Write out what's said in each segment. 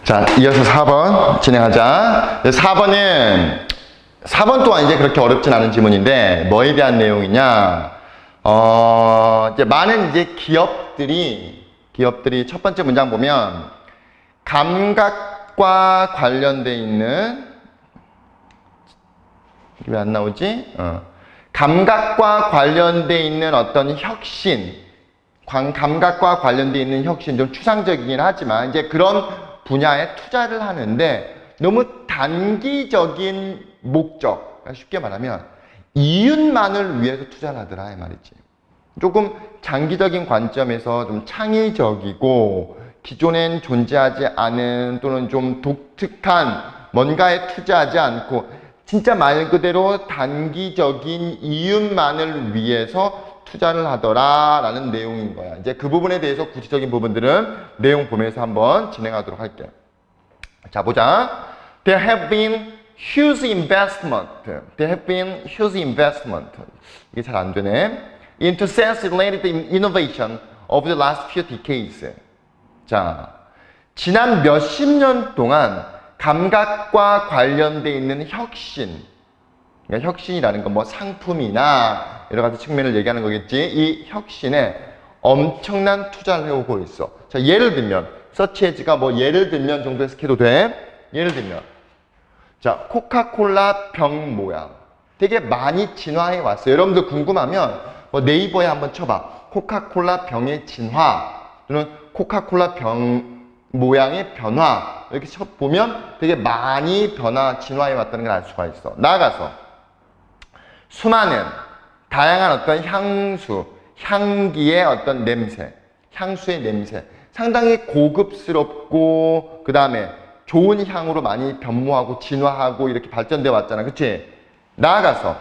자, 이어서 4번 진행하자. 4번 또한 이제 그렇게 어렵진 않은 지문인데, 뭐에 대한 내용이냐? 이제 많은 이제 기업들이 첫 번째 문장 보면, 감각과 관련돼 있는, 왜 안 나오지? 감각과 관련돼 있는 어떤 혁신, 감각과 관련돼 있는 혁신, 좀 추상적이긴 하지만, 이제 그런 분야에 투자를 하는데 너무 단기적인 목적, 쉽게 말하면 이윤만을 위해서 투자를 하더라 이 말이지. 조금 장기적인 관점에서 좀 창의적이고 기존엔 존재하지 않은 또는 좀 독특한 뭔가에 투자하지 않고 진짜 말 그대로 단기적인 이윤만을 위해서 투자를 하더라 라는 내용인 거야. 이제 그 부분에 대해서 구체적인 부분들은 내용 보면서 한번 진행하도록 할게요. 자, 보자. There have been huge investment. 이게 잘 안 되네. Into science-related innovation over the last few decades. 자, 지난 몇십 년 동안 감각과 관련돼 있는 혁신, 그러니까 혁신이라는 건 뭐 상품이나 여러 가지 측면을 얘기하는 거겠지. 이 혁신에 엄청난 투자를 해오고 있어. 자, 예를 들면 서치에즈가 뭐 예를 들면 정도 해서 해도 돼. 예를 들면 자, 코카콜라 병 모양 되게 많이 진화해 왔어요. 여러분들 궁금하면 뭐 네이버에 한번 쳐봐. 코카콜라 병의 진화 또는 코카콜라 병 모양의 변화 이렇게 쳐보면 되게 많이 진화해 왔다는 걸 알 수가 있어. 나아가서 수많은 다양한 어떤 향기의 어떤 냄새, 향수의 냄새, 상당히 고급스럽고 그 다음에 좋은 향으로 많이 변모하고 진화하고 이렇게 발전되어 왔잖아, 그치? 나아가서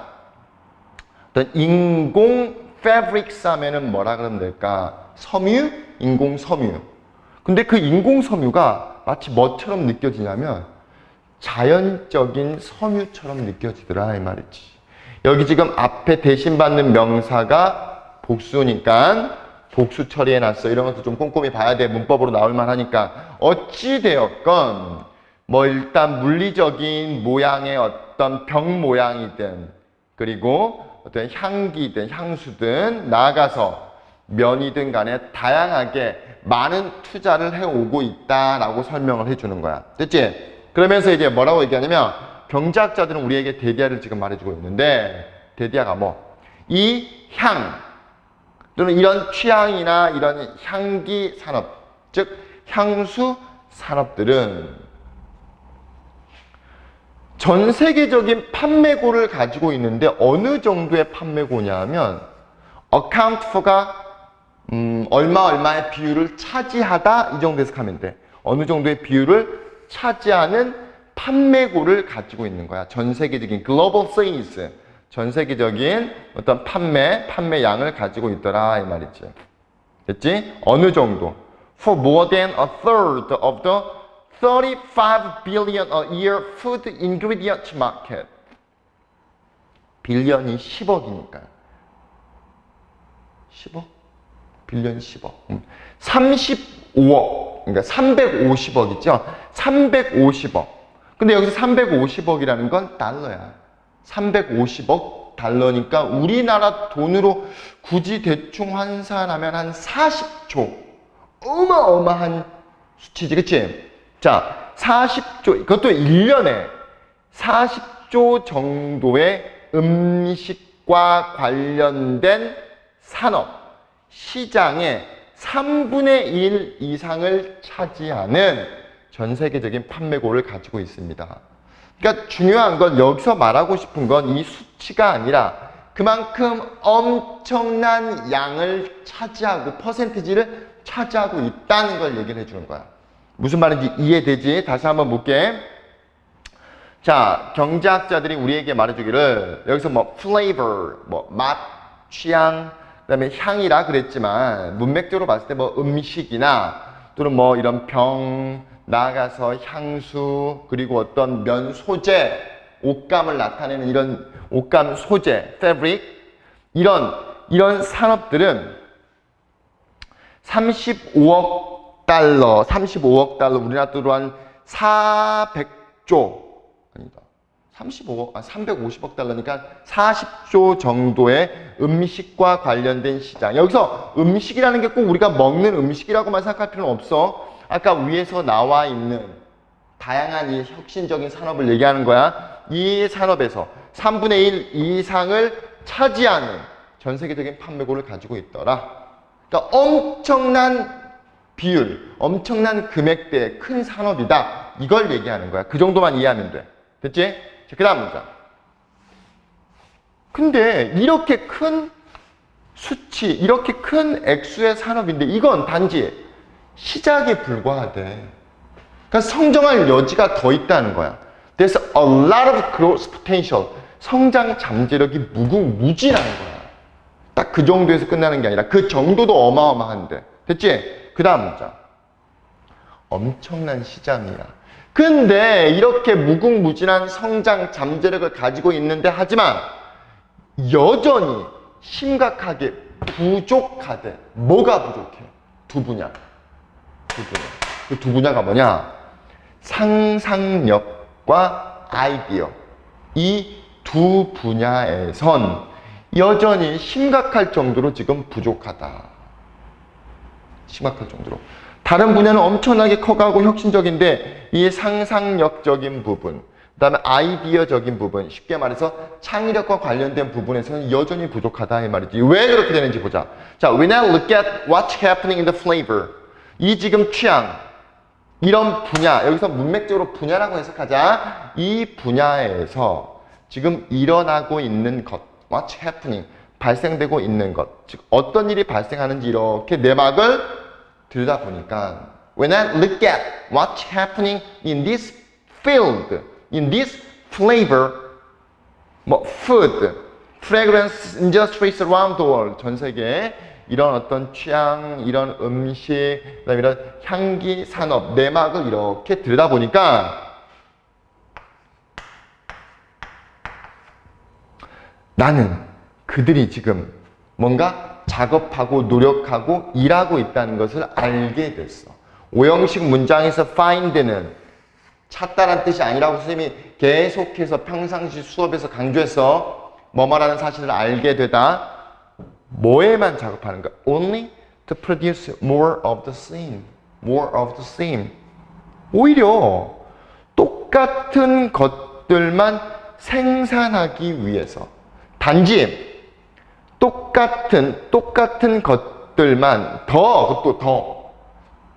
어떤 인공 패브릭스 하면은 뭐라 그러면 될까? 섬유? 인공 섬유. 근데 그 인공 섬유가 마치 뭐처럼 느껴지냐면 자연적인 섬유처럼 느껴지더라 이 말이지. 여기 지금 앞에 대신받는 명사가 복수니까 복수 처리해놨어. 이런 것도 좀 꼼꼼히 봐야 돼. 문법으로 나올만 하니까. 어찌되었건 뭐 일단 물리적인 모양의 어떤 병 모양이든 그리고 어떤 향기든 향수든 나아가서 면이든 간에 다양하게 많은 투자를 해오고 있다라고 설명을 해주는 거야. 됐지? 그러면서 이제 뭐라고 얘기하냐면 경제학자들은 우리에게 대디아를 지금 말해주고 있는데 대디아가 뭐? 이 향 또는 이런 취향이나 이런 향기 산업, 즉 향수 산업들은 전 세계적인 판매고를 가지고 있는데 어느 정도의 판매고냐 하면 account for가 얼마의 비율을 차지하다 이 정도 해석하면 돼. 어느 정도의 비율을 차지하는 판매고를 가지고 있는 거야. 전 세계적인 global sales, 전 세계적인 어떤 판매량을 가지고 있더라 이 말이지. 됐지? 어느 정도? For more than a third of the 35 billion a year food ingredient market. 빌리언이 10억이니까. 10억? 빌리언 10억. 35억. 그러니까 350억 있죠? 350억. 근데 여기서 350억이라는 건 달러야. 350억 달러니까 우리나라 돈으로 굳이 대충 환산하면 한 40조. 어마어마한 수치지, 그치? 자, 40조, 그것도 1년에 40조 정도의 음식과 관련된 산업, 시장의 3분의 1 이상을 차지하는 전 세계적인 판매고를 가지고 있습니다. 그러니까 중요한 건 여기서 말하고 싶은 건 이 수치가 아니라 그만큼 엄청난 양을 차지하고 퍼센티지를 차지하고 있다는 걸 얘기를 해주는 거야. 무슨 말인지 이해되지? 다시 한번 볼게. 자, 경제학자들이 우리에게 말해주기를 여기서 뭐 flavor, 뭐 맛, 취향, 그다음에 향이라 그랬지만 문맥적으로 봤을 때 뭐 음식이나 또는 뭐 이런 병, 나아가서 향수, 그리고 어떤 면 소재, 옷감을 나타내는 이런 옷감 소재, 패브릭, 이런 산업들은 35억 달러, 우리나라 돈으로 한 400조, 아니다. 350억 달러니까 40조 정도의 음식과 관련된 시장. 여기서 음식이라는 게 꼭 우리가 먹는 음식이라고만 생각할 필요는 없어. 아까 위에서 나와 있는 다양한 이 혁신적인 산업을 얘기하는 거야. 이 산업에서 3분의 1 이상을 차지하는 전 세계적인 판매고를 가지고 있더라. 그러니까 엄청난 비율, 엄청난 금액대의 큰 산업이다. 이걸 얘기하는 거야. 그 정도만 이해하면 돼. 됐지? 자, 그 다음 문장. 근데 이렇게 큰 수치, 이렇게 큰 액수의 산업인데 이건 단지 시작에 불과하대. 그러니까 성장할 여지가 더 있다는 거야. There's a lot of growth potential. 성장 잠재력이 무궁무진한 거야. 딱 그 정도에서 끝나는 게 아니라 그 정도도 어마어마한데. 됐지? 그 다음 문장. 엄청난 시장이야. 근데 이렇게 무궁무진한 성장 잠재력을 가지고 있는데 하지만 여전히 심각하게 부족하대. 뭐가 부족해? 두 분야. 그 두 분야가 뭐냐? 상상력과 아이디어. 이 두 분야에선 여전히 심각할 정도로 지금 부족하다. 심각할 정도로. 다른 분야는 엄청나게 커가고 혁신적인데 이 상상력적인 부분, 그 다음에 아이디어적인 부분, 쉽게 말해서 창의력과 관련된 부분에서는 여전히 부족하다 이 말이지. 왜 그렇게 되는지 보자. 자, when I look at what's happening in the flavor, 이 지금 취향, 이런 분야, 여기서 문맥적으로 분야라고 해석하자. 이 분야에서 지금 일어나고 있는 것, what's happening, 발생되고 있는 것, 즉 어떤 일이 발생하는지 이렇게 내막을 들여다보니까 when I look at what's happening in this field, in this flavor, 뭐 food, fragrance industries around the world, 전 세계에 이런 어떤 취향, 이런 음식, 그다음에 이런 향기 산업 내막을 이렇게 들여다보니까 나는 그들이 지금 뭔가 작업하고 노력하고 일하고 있다는 것을 알게 됐어. 오형식 문장에서 find는 찾다란 뜻이 아니라고 선생님이 계속해서 평상시 수업에서 강조해서 뭐뭐라는 사실을 알게 되다. 뭐에만 작업하는가? Only to produce more of the same. More of the same. 오히려 똑같은 것들만 생산하기 위해서 단지 똑같은 것들만 더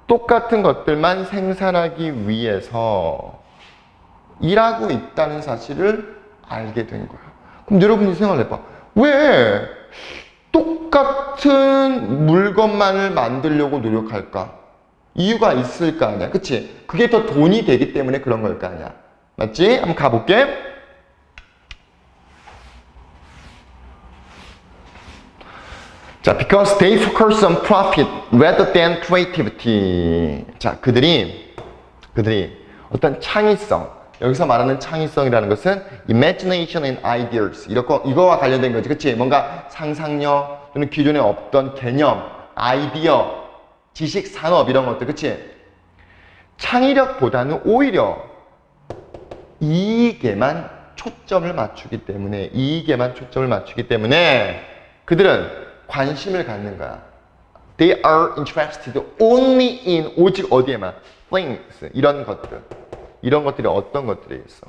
똑같은 것들만 생산하기 위해서 일하고 있다는 사실을 알게 된 거야. 그럼 여러분이 생각을 해봐. 왜 똑같은 물건만을 만들려고 노력할까? 이유가 있을 거 아니야. 그치? 그게 더 돈이 되기 때문에 그런 걸 거 아니야. 맞지? 한번 가볼게. 자, because they focus on profit rather than creativity. 자, 그들이 어떤 창의성, 여기서 말하는 창의성이라는 것은 imagination and ideas. 이거와 관련된 거지. 그치? 뭔가 상상력 또는 기존에 없던 개념, 아이디어, 지식, 산업 이런 것들. 그치? 창의력보다는 오히려 이익에만 초점을 맞추기 때문에 그들은 관심을 갖는 거야. They are interested only in 오직 어디에만 things 이런 것들이 어떤 것들이 있어?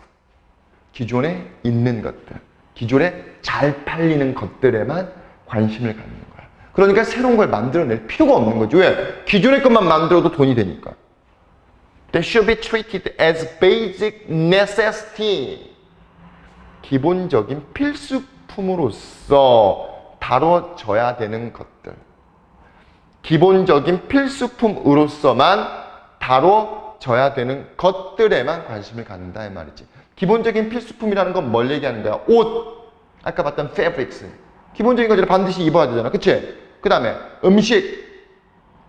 기존에 있는 것들, 기존에 잘 팔리는 것들에만 관심을 갖는 거야. 그러니까 새로운 걸 만들어낼 필요가 없는 거지. 왜? 기존의 것만 만들어도 돈이 되니까. They should be treated as basic necessity. 기본적인 필수품으로서 다뤄져야 되는 것들. 기본적인 필수품으로서만 다뤄져야 되는 것들에만 관심을 갖는다 이 말이지. 기본적인 필수품이라는 건 뭘 얘기하는 거야? 옷. 아까 봤던 fabrics. 기본적인 거를 반드시 입어야 되잖아. 그치? 그 다음에 음식.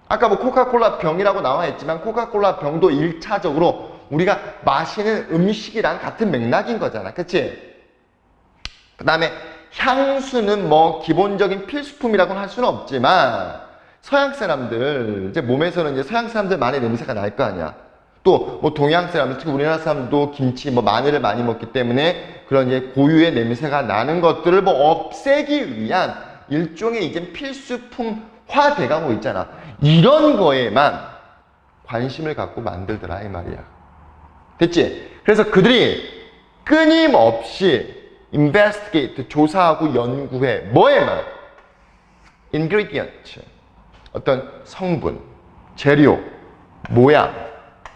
아까 뭐 코카콜라 병이라고 나와 있지만 코카콜라 병도 1차적으로 우리가 마시는 음식이랑 같은 맥락인 거잖아. 그치? 그 다음에 향수는 뭐 기본적인 필수품이라고는 할 수는 없지만 서양 사람들 이제 몸에서는 이제 서양 사람들만의 냄새가 날 거 아니야. 또 뭐 동양 사람들, 특히 우리나라 사람도 김치, 뭐 마늘을 많이 먹기 때문에 그런 이제 고유의 냄새가 나는 것들을 뭐 없애기 위한 일종의 이제 필수품화 돼가고 있잖아. 이런 거에만 관심을 갖고 만들더라 이 말이야. 됐지? 그래서 그들이 끊임없이 investigate, 조사하고 연구해. 뭐에만? ingredient, 어떤 성분, 재료, 모양,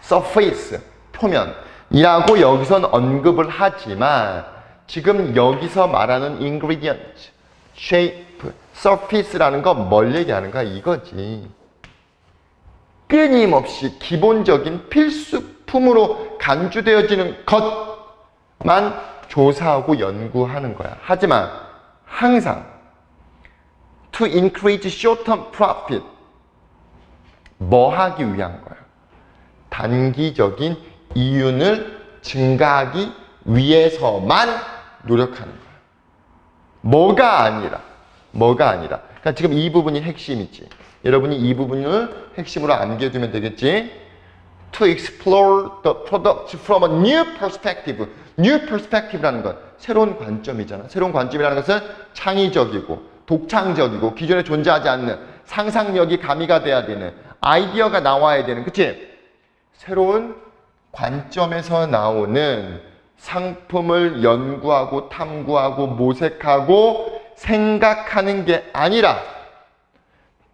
surface, 표면이라고 여기선 언급을 하지만 지금 여기서 말하는 ingredient, shape, surface라는 건 뭘 얘기하는가 이거지. 끊임없이 기본적인 필수품으로 간주되어지는 것만 조사하고 연구하는 거야. 하지만 항상 to increase short-term profit, 뭐 하기 위한 거야? 단기적인 이윤을 증가하기 위해서만 노력하는 거야. 뭐가 아니라. 그러니까 지금 이 부분이 핵심이지. 여러분이 이 부분을 핵심으로 암기해두면 되겠지. To explore the product from a new perspective. New perspective라는 건 새로운 관점이잖아. 새로운 관점이라는 것은 창의적이고 독창적이고 기존에 존재하지 않는 상상력이 가미가 돼야 되는 아이디어가 나와야 되는, 그치? 새로운 관점에서 나오는 상품을 연구하고 탐구하고 모색하고 생각하는 게 아니라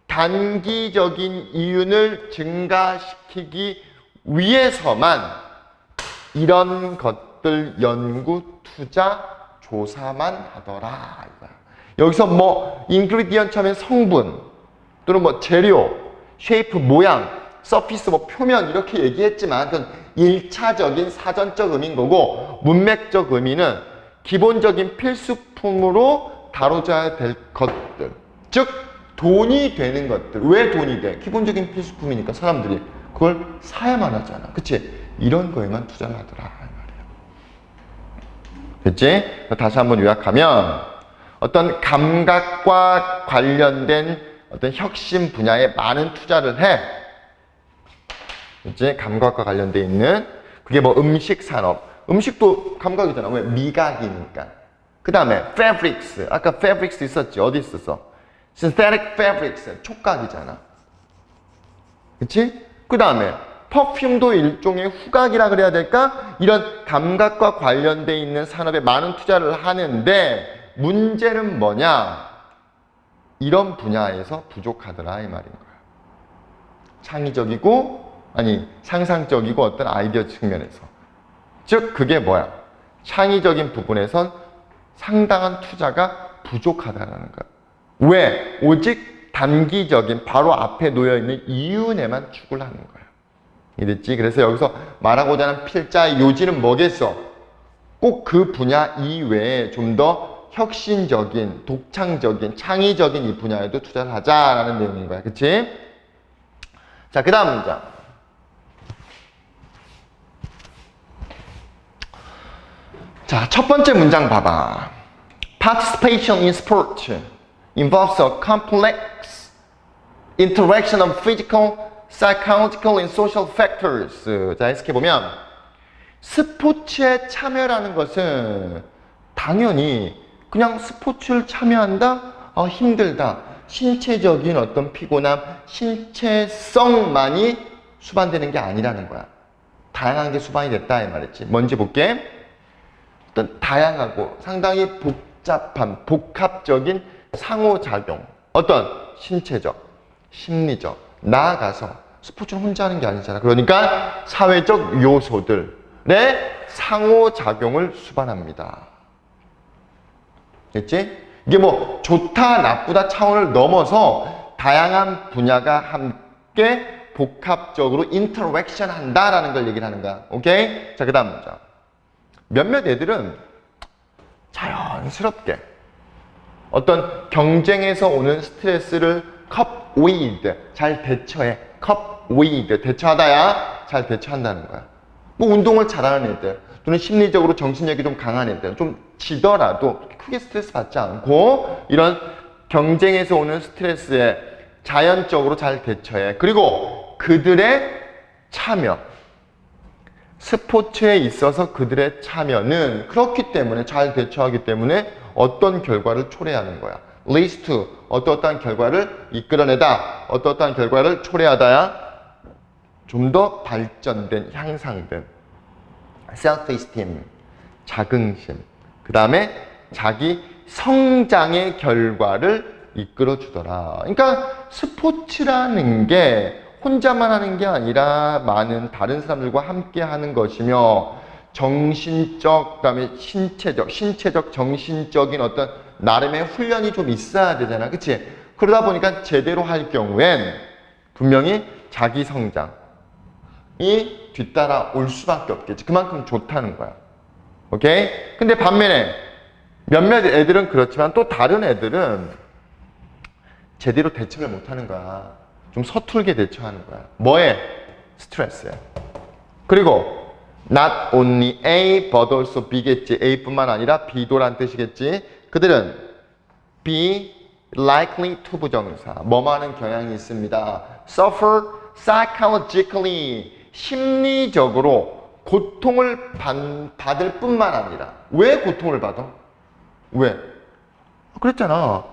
단기적인 이윤을 증가시키기 위해서만 이런 것들 연구, 투자, 조사만 하더라 이거야. 여기서 뭐 인그리디언트 하면 성분 또는 뭐 재료, 쉐이프, 모양, 서피스, 뭐 표면 이렇게 얘기했지만 그건 1차적인 사전적 의미인 거고 문맥적 의미는 기본적인 필수품으로 다뤄져야 될 것들, 즉 돈이 되는 것들. 왜 돈이 돼? 기본적인 필수품이니까 사람들이 그걸 사야만 하잖아. 그치? 이런 거에만 투자를 하더라 이 말이야. 됐지? 다시 한번 요약하면 어떤 감각과 관련된 어떤 혁신 분야에 많은 투자를 해. 이제 감각과 관련돼 있는 그게 뭐 음식 산업, 음식도 감각이잖아. 왜? 미각이니까. 그 다음에 fabrics, 아까 fabrics 있었지. 어디 있었어? synthetic fabrics, 촉각이잖아. 그치? 그 다음에 퍼퓸도 일종의 후각이라 그래야 될까? 이런 감각과 관련돼 있는 산업에 많은 투자를 하는데 문제는 뭐냐? 이런 분야에서 부족하더라 이 말인 거야. 창의적이고 상상적이고 어떤 아이디어 측면에서. 즉 그게 뭐야? 창의적인 부분에선 상당한 투자가 부족하다는 거야. 왜? 오직 단기적인 바로 앞에 놓여있는 이윤에만 추구를 하는 거야. 이랬지? 그래서 여기서 말하고자 하는 필자의 요지는 뭐겠어? 꼭 그 분야 이외에 좀 더 혁신적인, 독창적인, 창의적인 이 분야에도 투자를 하자라는 내용인 거야. 그치? 자, 그 다음 문장. 자, 첫 번째 문장 봐봐. Participation in sport involves a complex interaction of physical, psychological, and social factors. 자, 해석해보면 스포츠에 참여라는 것은 당연히 그냥 스포츠를 참여한다? 힘들다. 신체적인 어떤 피곤함, 신체성만이 수반되는 게 아니라는 거야. 다양한 게 수반이 됐다 이 말이지. 뭔지 볼게. 어떤 다양하고 상당히 복잡한 복합적인 상호작용, 어떤 신체적, 심리적, 나아가서 스포츠는 혼자 하는 게 아니잖아. 그러니까 사회적 요소들의 상호작용을 수반합니다. 됐지? 이게 뭐 좋다 나쁘다 차원을 넘어서 다양한 분야가 함께 복합적으로 인터랙션 한다라는 걸 얘기를 하는 거야. 오케이? 자, 그 다음 문장. 몇몇 애들은 자연스럽게 어떤 경쟁에서 오는 스트레스를 cope with, 잘 대처해. cope with, 대처하다야 잘 대처한다는 거야. 뭐 운동을 잘하는 애들 또는 심리적으로 정신력이 좀 강한 애들, 좀 지더라도 크게 스트레스 받지 않고 이런 경쟁에서 오는 스트레스에 자연적으로 잘 대처해. 그리고 그들의 참여, 스포츠에 있어서 그들의 참여는 그렇기 때문에 잘 대처하기 때문에 어떤 결과를 초래하는 거야. leads to 어떠한 결과를 이끌어내다. 어떠한 결과를 초래하다야 좀 더 발전된 향상된 self-esteem 자긍심 그 다음에 자기 성장의 결과를 이끌어주더라. 그러니까 스포츠라는 게 혼자만 하는 게 아니라 많은 다른 사람들과 함께 하는 것이며 정신적, 그다음에 신체적, 정신적인 어떤 나름의 훈련이 좀 있어야 되잖아. 그치? 그러다 보니까 제대로 할 경우엔 분명히 자기 성장이 뒤따라 올 수밖에 없겠지. 그만큼 좋다는 거야. 오케이? 근데 반면에 몇몇 애들은 그렇지만 또 다른 애들은 제대로 대처를 못하는 거야. 좀 서툴게 대처하는 거야. 뭐에? 스트레스야. 그리고 not only A but also B겠지. A뿐만 아니라 B도란 뜻이겠지. 그들은 be likely to 부정사 뭐하는 경향이 있습니다. suffer psychologically 심리적으로 고통을 받을 뿐만 아니라 왜 고통을 받아? 왜? 그랬잖아.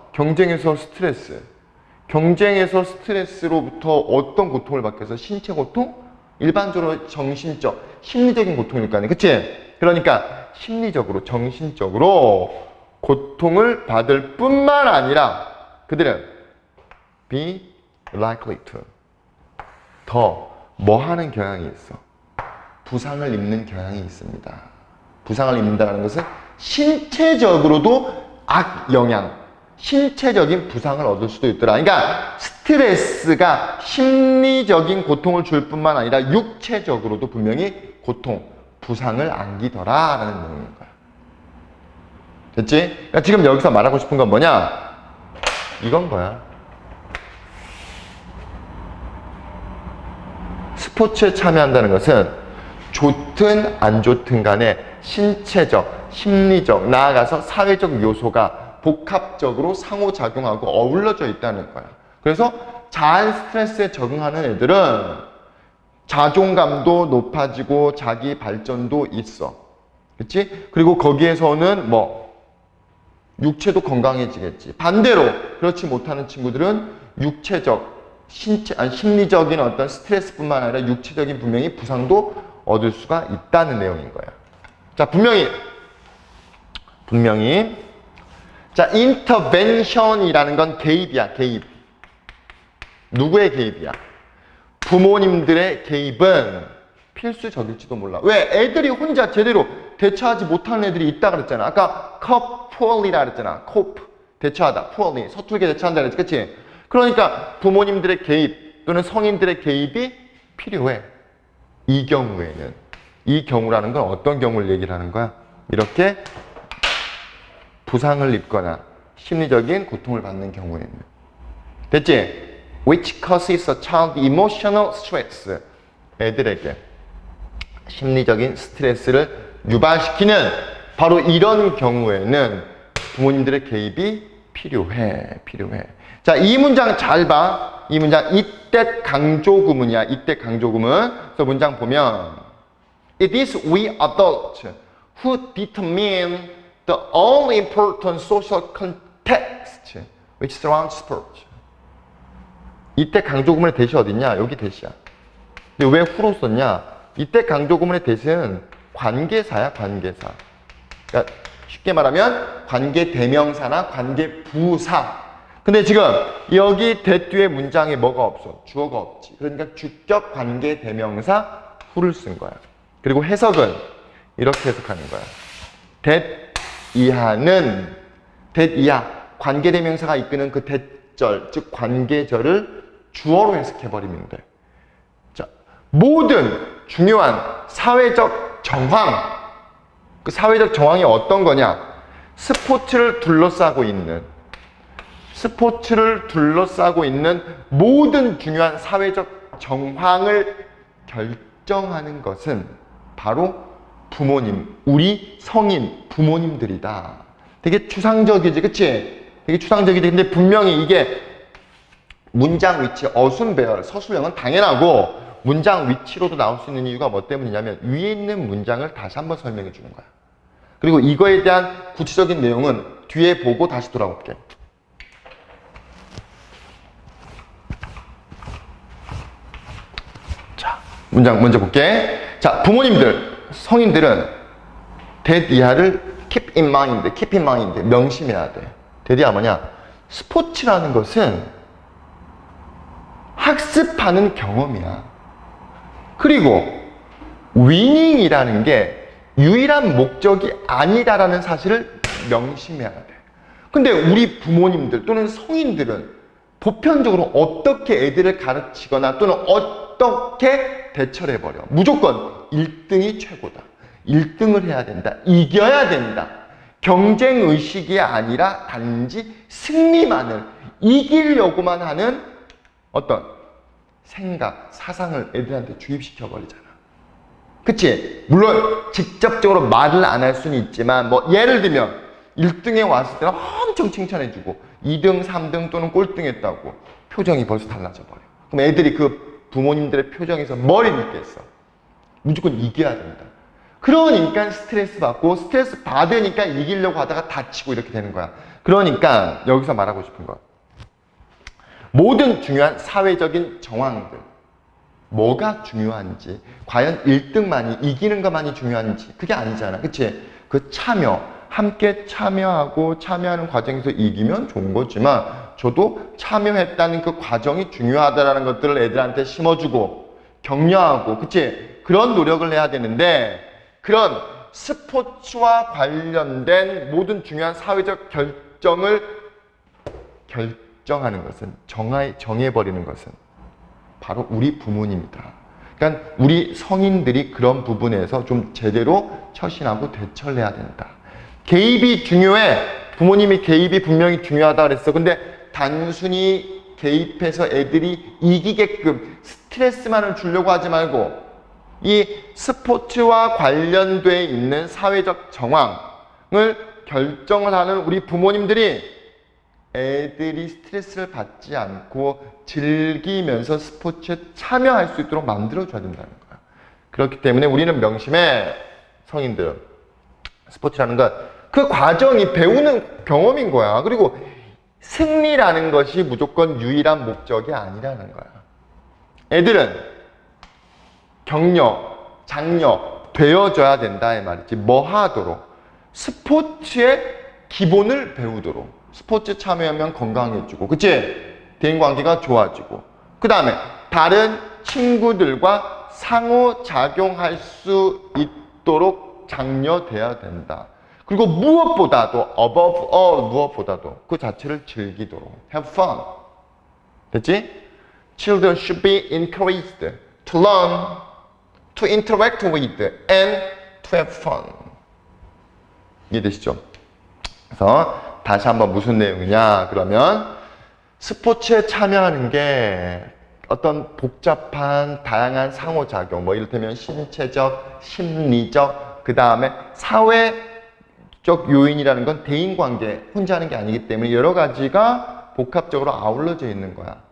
경쟁에서 스트레스로부터 어떤 고통을 받겠어? 신체 고통? 일반적으로 정신적, 심리적인 고통일 거 아니야. 그치? 그러니까 심리적으로, 정신적으로 고통을 받을 뿐만 아니라 그들은 be likely to 더 뭐 하는 경향이 있어? 부상을 입는 경향이 있습니다. 부상을 입는다는 것은 신체적으로도 악영향, 신체적인 부상을 얻을 수도 있더라. 그러니까 스트레스가 심리적인 고통을 줄 뿐만 아니라 육체적으로도 분명히 고통, 부상을 안기더라라는 내용인 거야. 됐지? 그러니까 지금 여기서 말하고 싶은 건 뭐냐? 이건 거야. 스포츠에 참여한다는 것은 좋든 안 좋든 간에 신체적, 심리적, 나아가서 사회적 요소가 복합적으로 상호작용하고 어우러져 있다는 거야. 그래서 잘 스트레스에 적응하는 애들은 자존감도 높아지고 자기 발전도 있어. 그치? 그리고 거기에서는 육체도 건강해지겠지. 반대로 그렇지 못하는 친구들은 육체적, 심리적인 어떤 스트레스뿐만 아니라 육체적인 분명히 부상도 얻을 수가 있다는 내용인 거야. 자, 분명히 자, intervention이라는 건 개입이야, 개입. 누구의 개입이야? 부모님들의 개입은 필수적일지도 몰라. 왜? 애들이 혼자 제대로 대처하지 못하는 애들이 있다 그랬잖아. 아까 cope poorly라 그랬잖아. cope, 대처하다. poorly, 서툴게 대처한다 그랬지. 그치? 그러니까 부모님들의 개입 또는 성인들의 개입이 필요해. 이 경우에는. 이 경우라는 건 어떤 경우를 얘기를 하는 거야? 이렇게 부상을 입거나 심리적인 고통을 받는 경우에는. 됐지? Which causes a child emotional stress. 애들에게 심리적인 스트레스를 유발시키는 바로 이런 경우에는 부모님들의 개입이 필요해. 자, 이 문장 잘 봐. 이 문장 이때 강조구문이야. 이때 강조구문. 그래서 문장 보면 It is we adults who determine the all important social context which surrounds sport. 이때 강조구문의 대시 어딨냐? 여기 대시야. 근데 왜 who로 썼냐? 이때 강조구문의 대시는 관계사야, 관계사. 그러니까 쉽게 말하면 관계대명사나 관계부사. 근데 지금 여기 대 뒤에 문장에 뭐가 없어? 주어가 없지. 그러니까 주격 관계대명사 who를 쓴 거야. 그리고 해석은 이렇게 해석하는 거야. that 이하는 that 이하 관계대명사가 이끄는 그 대절 즉 관계절을 주어로 해석해버리면 돼. 자, 모든 중요한 사회적 정황, 그 사회적 정황이 어떤 거냐? 스포츠를 둘러싸고 있는 모든 중요한 사회적 정황을 결정하는 것은 바로 부모님, 우리 성인 부모님들이다. 되게 추상적이지, 그치? 되게 추상적이지. 근데 분명히 이게 문장 위치, 어순 배열, 서술형은 당연하고 문장 위치로도 나올 수 있는 이유가 뭐 때문이냐면 위에 있는 문장을 다시 한번 설명해 주는 거야. 그리고 이거에 대한 구체적인 내용은 뒤에 보고 다시 돌아올게. 자, 문장 먼저 볼게. 자, 부모님들, 성인들은 that 이하를 keep in mind, 명심해야 돼. that 이하 뭐냐? 스포츠라는 것은 학습하는 경험이야. 그리고 위닝이라는 게 유일한 목적이 아니다라는 사실을 명심해야 돼. 근데 우리 부모님들 또는 성인들은 보편적으로 어떻게 애들을 가르치거나 또는 어떻게 대처를 해버려. 무조건 1등이 최고다. 1등을 해야 된다. 이겨야 된다. 경쟁의식이 아니라 단지 승리만을, 이기려고만 하는 어떤 생각, 사상을 애들한테 주입시켜버리잖아. 그치? 물론 직접적으로 말을 안 할 수는 있지만 뭐 예를 들면 1등에 왔을 때는 엄청 칭찬해주고 2등, 3등 또는 꼴등했다고 표정이 벌써 달라져 버려. 그럼 애들이 그 부모님들의 표정에서 뭘 느꼈어? 무조건 이겨야 된다. 그러니까 스트레스 받고 스트레스 받으니까 이기려고 하다가 다치고 이렇게 되는 거야. 그러니까 여기서 말하고 싶은 거, 모든 중요한 사회적인 정황들, 뭐가 중요한지, 과연 1등만이, 이기는 것만이 중요한지, 그게 아니잖아. 그치? 그 참여, 함께 참여하고 참여하는 과정에서 이기면 좋은 거지만 저도 참여했다는 그 과정이 중요하다는 것들을 애들한테 심어주고 격려하고, 그치? 그런 노력을 해야 되는데, 그런 스포츠와 관련된 모든 중요한 사회적 결정을 결정하는 것은, 정해버리는 것은 바로 우리 부모님이다. 그러니까 우리 성인들이 그런 부분에서 좀 제대로 처신하고 대처를 해야 된다. 개입이 중요해. 부모님이 개입이 분명히 중요하다 그랬어. 근데 단순히 개입해서 애들이 이기게끔 스트레스만을 주려고 하지 말고 이 스포츠와 관련돼 있는 사회적 정황을 결정을 하는 우리 부모님들이 애들이 스트레스를 받지 않고 즐기면서 스포츠에 참여할 수 있도록 만들어줘야 된다는 거야. 그렇기 때문에 우리는 명심해. 성인들, 스포츠라는 것, 그 과정이 배우는 경험인 거야. 그리고 승리라는 것이 무조건 유일한 목적이 아니라는 거야. 애들은 격려, 장려 되어줘야 된다 이 말이지. 뭐 하도록? 스포츠의 기본을 배우도록. 스포츠 참여하면 건강해지고, 그치? 대인관계가 좋아지고, 그 다음에 다른 친구들과 상호작용할 수 있도록 장려돼야 된다. 그리고 무엇보다도, above all, 무엇보다도 그 자체를 즐기도록. have fun. 됐지? Children should be encouraged to learn, to interact with, and to have fun. 이해되시죠? 그래서 다시 한번 무슨 내용이냐 그러면, 스포츠에 참여하는 게 어떤 복잡한 다양한 상호작용, 뭐 이를테면 신체적, 심리적, 그 다음에 사회적 요인이라는 건 대인관계 혼자 하는 게 아니기 때문에 여러 가지가 복합적으로 아울러져 있는 거야.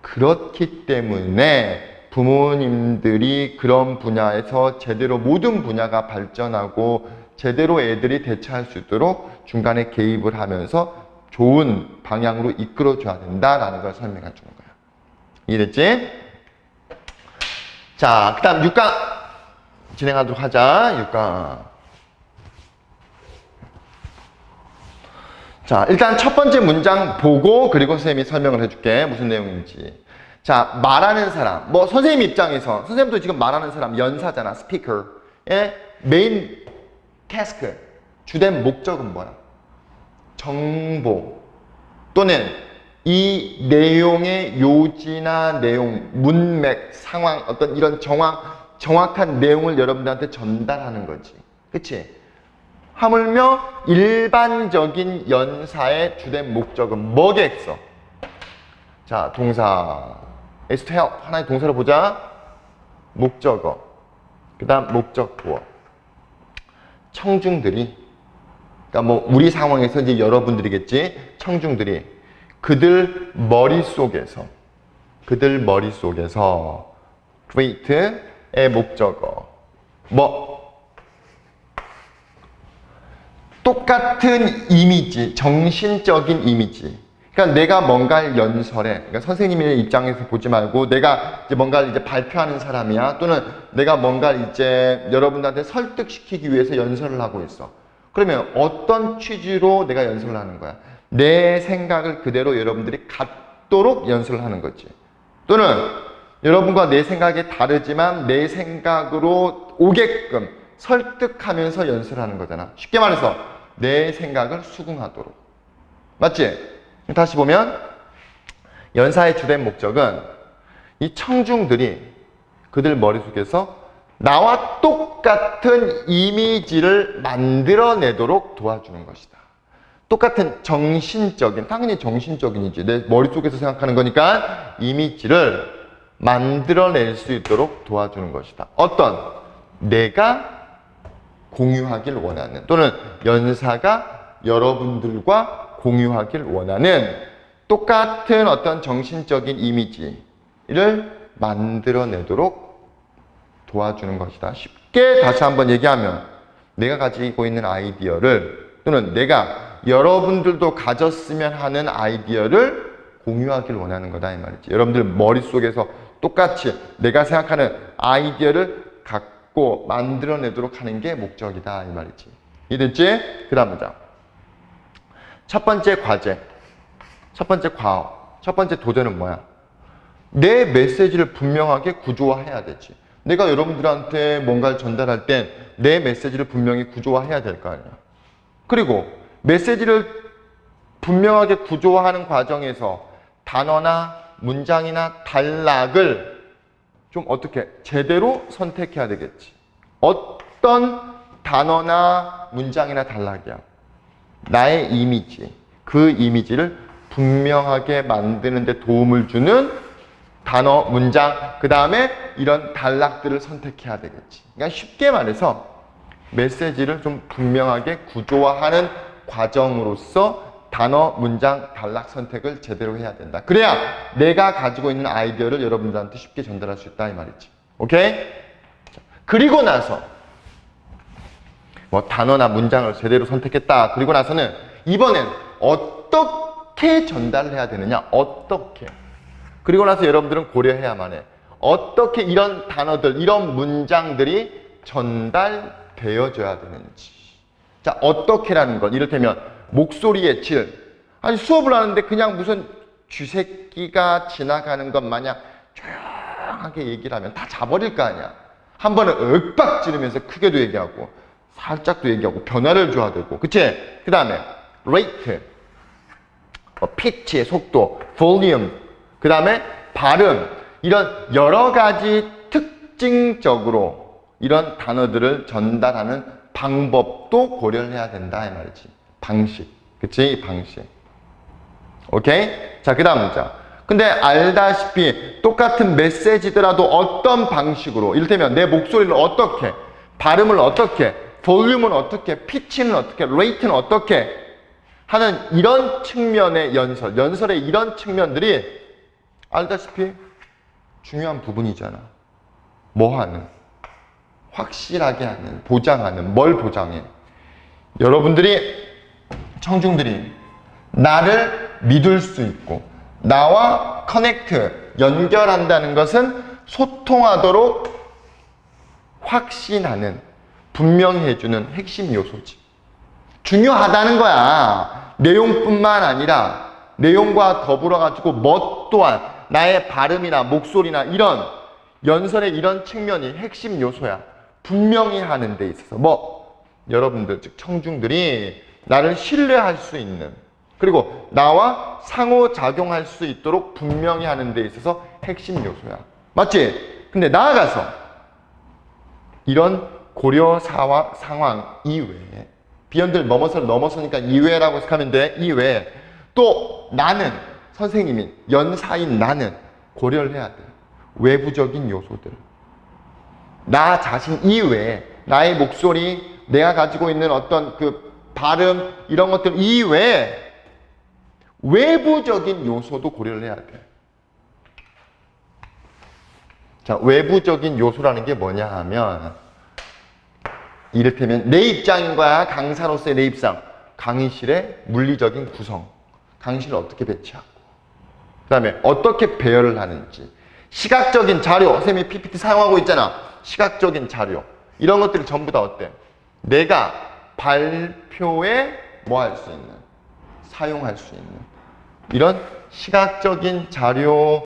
그렇기 때문에 부모님들이 그런 분야에서 제대로 모든 분야가 발전하고 제대로 애들이 대처할 수 있도록 중간에 개입을 하면서 좋은 방향으로 이끌어줘야 된다라는 걸 설명해 주는 거야. 이해됐지? 자, 그 다음 6강 진행하도록 하자. 6강. 자, 일단 첫 번째 문장 보고 그리고 선생님이 설명을 해줄게. 무슨 내용인지. 자, 말하는 사람. 뭐 선생님 입장에서, 선생님도 지금 말하는 사람 연사잖아. 스피커의 메인 태스크, 주된 목적은 뭐야? 정보 또는 이 내용의 요지나 내용, 문맥, 상황, 어떤 이런 정확한 내용을 여러분들한테 전달하는 거지. 그치? 하물며 일반적인 연사의 주된 목적은 뭐겠어? 자, 동사 is to help. 하나의 동사를 보자. 목적어, 그 다음 목적구어. 청중들이, 그러니까 뭐 우리 상황에서 이제 여러분들이겠지. 청중들이 그들 머릿속에서 create의 목적어. 똑같은 이미지, 정신적인 이미지. 그러니까 내가 뭔가를 연설해. 그러니까 선생님의 입장에서 보지 말고 내가 이제 뭔가를 이제 발표하는 사람이야. 또는 내가 뭔가를 이제 여러분들한테 설득시키기 위해서 연설을 하고 있어. 그러면 어떤 취지로 내가 연설을 하는 거야? 내 생각을 그대로 여러분들이 갖도록 연설을 하는 거지. 또는 여러분과 내 생각이 다르지만 내 생각으로 오게끔 설득하면서 연설하는 거잖아. 쉽게 말해서 내 생각을 수긍하도록. 맞지? 다시 보면 연사의 주된 목적은 이 청중들이 그들 머릿속에서 나와 똑같은 이미지를 만들어내도록 도와주는 것이다. 똑같은 정신적인, 당연히 정신적인이지. 내 머릿속에서 생각하는 거니까 이미지를 만들어낼 수 있도록 도와주는 것이다. 어떤? 내가 공유하길 원하는, 또는 연사가 여러분들과 공유하길 원하는 똑같은 어떤 정신적인 이미지를 만들어내도록 도와주는 것이다. 쉽게 다시 한번 얘기하면 내가 가지고 있는 아이디어를, 또는 내가 여러분들도 가졌으면 하는 아이디어를 공유하길 원하는 거다 이 말이지. 여러분들 머릿속에서 똑같이 내가 생각하는 아이디어를 갖고 만들어내도록 하는 게 목적이다 이 말이지. 이해됐지? 그 다음 문장. 첫 번째 과제, 첫 번째 과업, 첫 번째 도전은 뭐야? 내 메시지를 분명하게 구조화해야 되지. 내가 여러분들한테 뭔가를 전달할 땐 내 메시지를 분명히 구조화해야 될 거 아니야. 그리고 메시지를 분명하게 구조화하는 과정에서 단어나 문장이나 단락을 좀 어떻게 제대로 선택해야 되겠지. 어떤 단어나 문장이나 단락이야. 나의 이미지, 그 이미지를 분명하게 만드는 데 도움을 주는 단어, 문장, 그 다음에 이런 단락들을 선택해야 되겠지. 그러니까 쉽게 말해서 메시지를 좀 분명하게 구조화하는 과정으로서 단어, 문장, 단락 선택을 제대로 해야 된다. 그래야 내가 가지고 있는 아이디어를 여러분들한테 쉽게 전달할 수 있다 이 말이지. 오케이? 그리고 나서 단어나 문장을 제대로 선택했다. 그리고 나서는 이번엔 어떻게 전달을 해야 되느냐? 어떻게? 그리고 나서 여러분들은 고려해야만 해. 어떻게 이런 단어들, 이런 문장들이 전달되어져야 되는지. 자, 어떻게라는 건 이를테면 목소리의 질. 아니 수업을 하는데 그냥 무슨 쥐새끼가 지나가는 것 마냥 조용하게 얘기를 하면 다 자버릴 거 아니야. 한 번은 윽박 지르면서 크게도 얘기하고 살짝도 얘기하고 변화를 줘야 되고. 그치? 그 다음에 rate, 피치의 속도, volume, 그 다음에 발음, 이런 여러 가지 특징적으로 이런 단어들을 전달하는 방법도 고려를 해야 된다 이 말이지. 방식. 그치? 이 방식. 오케이? 자, 그 다음 문장. 근데 알다시피 똑같은 메시지더라도 어떤 방식으로, 이를테면 내 목소리를 어떻게, 발음을 어떻게, 볼륨은 어떻게, 피치는 어떻게, 레이트는 어떻게 하는 이런 측면의 연설의 이런 측면들이 알다시피 중요한 부분이잖아. 뭐 하는? 확실하게 하는, 보장하는, 뭘 보장해? 여러분들이, 청중들이 나를 믿을 수 있고 나와 커넥트, 연결한다는 것은 소통하도록 확신하는, 분명히 해주는 핵심 요소지. 중요하다는 거야. 내용뿐만 아니라 내용과 더불어 가지고 뭐 또한 나의 발음이나 목소리나 이런 연설의 이런 측면이 핵심 요소야. 분명히 하는 데 있어서 여러분들 즉 청중들이 나를 신뢰할 수 있는, 그리고 나와 상호작용할 수 있도록 분명히 하는 데 있어서 핵심 요소야. 맞지? 근데 나아가서 이런 고려 상황 이외에, 비언들 넘어서니까 이외라고 생각하면 돼. 이외에 또 나는, 선생님인 연사인 나는 고려를 해야 돼. 외부적인 요소들. 나 자신 이외에 나의 목소리, 내가 가지고 있는 어떤 그 발음 이런 것들 이외에 외부적인 요소도 고려를 해야 돼. 자, 외부적인 요소라는 게 뭐냐 하면 이를테면 내 입장과 강사로서의 내 입장, 강의실의 물리적인 구성, 강의실을 어떻게 배치하고 그 다음에 어떻게 배열을 하는지, 시각적인 자료, 선생님이 PPT 사용하고 있잖아. 시각적인 자료 이런 것들이 전부 다 어때? 내가 발표에 뭐 할 수 있는, 사용할 수 있는 이런 시각적인 자료